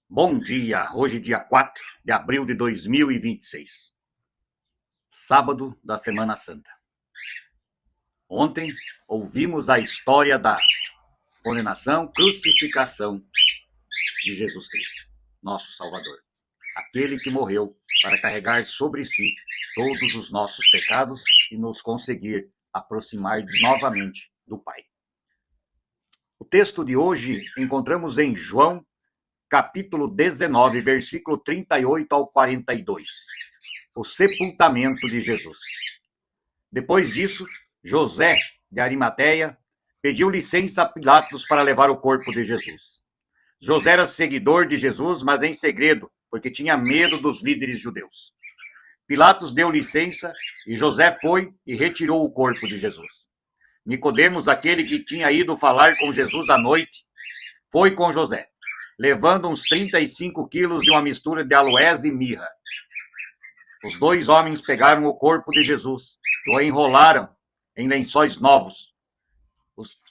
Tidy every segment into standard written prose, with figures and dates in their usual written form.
Bom dia, hoje dia 4 de abril de 2026, sábado da Semana Santa. Ontem ouvimos a história da condenação, crucificação de Jesus Cristo, nosso Salvador, aquele que morreu para carregar sobre si todos os nossos pecados e nos conseguir aproximar novamente do Pai. O texto de hoje encontramos em João capítulo 19, versículo 38 ao 42, o sepultamento de Jesus. Depois disso, José de Arimateia pediu licença a Pilatos para levar o corpo de Jesus. José era seguidor de Jesus, mas em segredo, porque tinha medo dos líderes judeus. Pilatos deu licença e José foi e retirou o corpo de Jesus. Nicodemos, aquele que tinha ido falar com Jesus à noite, foi com José, levando uns 35 quilos de uma mistura de aloés e mirra. Os dois homens pegaram o corpo de Jesus e o enrolaram em lençóis novos,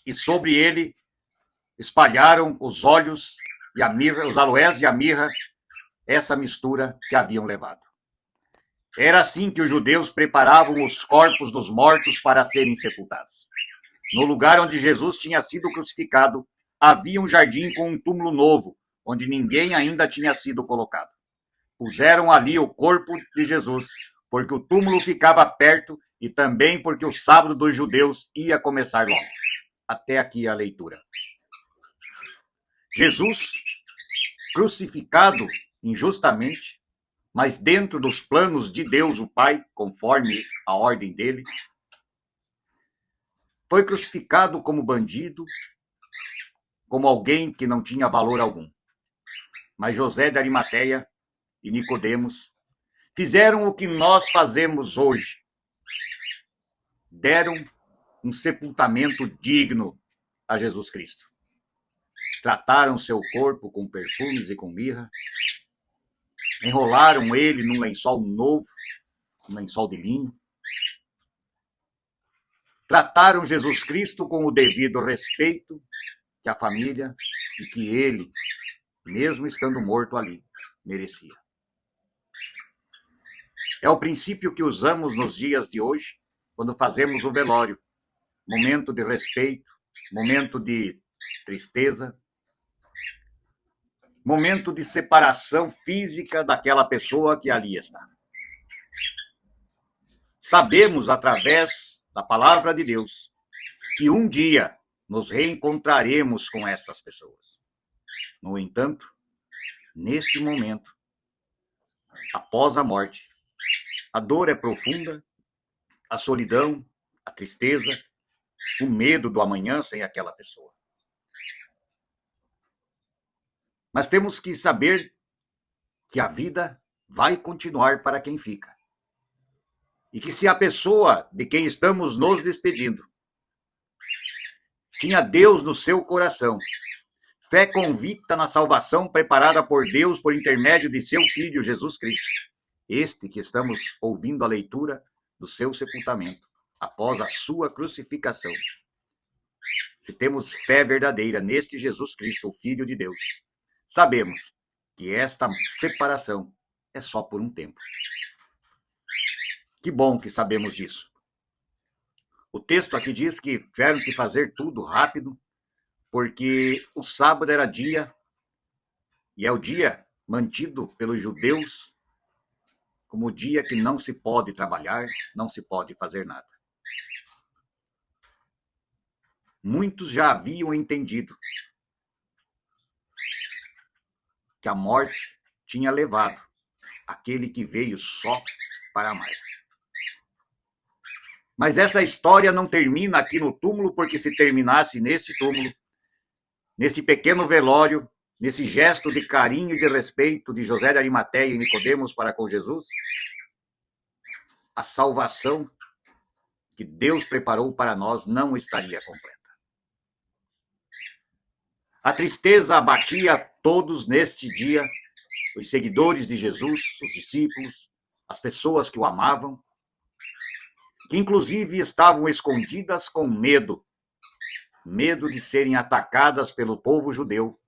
e sobre ele espalharam os óleos e a mirra, os aloés e a mirra, essa mistura que haviam levado. Era assim que os judeus preparavam os corpos dos mortos para serem sepultados. No lugar onde Jesus tinha sido crucificado, havia um jardim com um túmulo novo, onde ninguém ainda tinha sido colocado. Puseram ali o corpo de Jesus, porque o túmulo ficava perto e também porque o sábado dos judeus ia começar logo. Até aqui a leitura. Jesus, crucificado injustamente, mas dentro dos planos de Deus, o Pai, conforme a ordem dele, foi crucificado como bandido, como alguém que não tinha valor algum. Mas José de Arimateia e Nicodemos fizeram o que nós fazemos hoje. Deram um sepultamento digno a Jesus Cristo. Trataram seu corpo com perfumes e com mirra, enrolaram ele num lençol novo, um lençol de linho. Trataram Jesus Cristo com o devido respeito que a família e que ele, mesmo estando morto ali, merecia. É o princípio que usamos nos dias de hoje, quando fazemos o velório. Momento de respeito, momento de tristeza, momento de separação física daquela pessoa que ali está. Sabemos, através da palavra de Deus, que um dia nos reencontraremos com estas pessoas. No entanto, neste momento, após a morte, a dor é profunda, a solidão, a tristeza, o medo do amanhã sem aquela pessoa. Mas temos que saber que a vida vai continuar para quem fica. E que se a pessoa de quem estamos nos despedindo tinha Deus no seu coração, fé convicta na salvação preparada por Deus por intermédio de seu Filho Jesus Cristo, este que estamos ouvindo a leitura do seu sepultamento, após a sua crucificação. Se temos fé verdadeira neste Jesus Cristo, o Filho de Deus, sabemos que esta separação é só por um tempo. Que bom que sabemos disso. O texto aqui diz que tiveram que fazer tudo rápido, porque o sábado era dia, e é o dia mantido pelos judeus como o dia que não se pode trabalhar, não se pode fazer nada. Muitos já haviam entendido que a morte tinha levado aquele que veio só para amar. Mas essa história não termina aqui no túmulo, porque se terminasse nesse túmulo, nesse pequeno velório, nesse gesto de carinho e de respeito de José de Arimateia e Nicodemos para com Jesus, a salvação que Deus preparou para nós não estaria completa. A tristeza abatia todos neste dia, os seguidores de Jesus, os discípulos, as pessoas que o amavam, que inclusive estavam escondidas com medo de serem atacadas pelo povo judeu,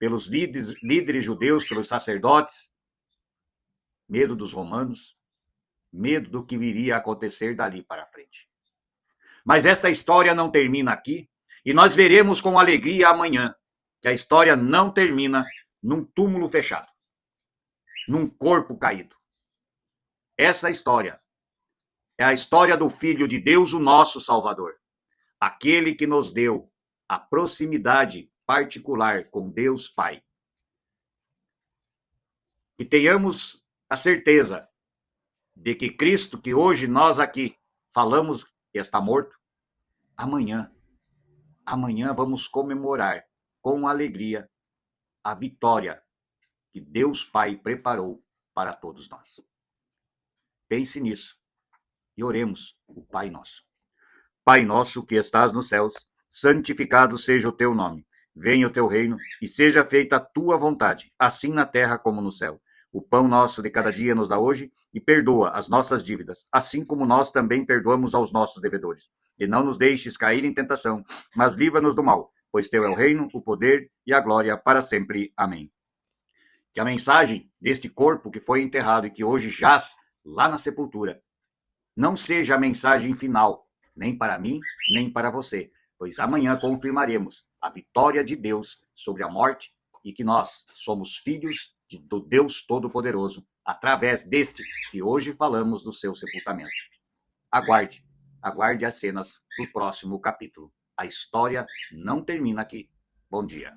pelos líderes judeus, pelos sacerdotes, medo dos romanos, medo do que viria a acontecer dali para frente. Mas essa história não termina aqui, e nós veremos com alegria amanhã que a história não termina num túmulo fechado, num corpo caído. Essa história é a história do Filho de Deus, o nosso Salvador, aquele que nos deu a proximidade particular com Deus Pai. E tenhamos a certeza de que Cristo, que hoje nós aqui falamos que está morto, amanhã vamos comemorar com alegria a vitória que Deus Pai preparou para todos nós. Pense nisso e oremos o Pai Nosso. Pai nosso que estás nos céus, santificado seja o teu nome. Venha o teu reino e seja feita a tua vontade, assim na terra como no céu. O pão nosso de cada dia nos dá hoje e perdoa as nossas dívidas, assim como nós também perdoamos aos nossos devedores. E não nos deixes cair em tentação, mas livra-nos do mal, pois teu é o reino, o poder e a glória para sempre. Amém. Que a mensagem deste corpo que foi enterrado e que hoje jaz lá na sepultura não seja a mensagem final, nem para mim, nem para você, pois amanhã confirmaremos a vitória de Deus sobre a morte e que nós somos filhos do Deus Todo-Poderoso, através deste que hoje falamos do seu sepultamento. Aguarde as cenas do próximo capítulo. A história não termina aqui. Bom dia.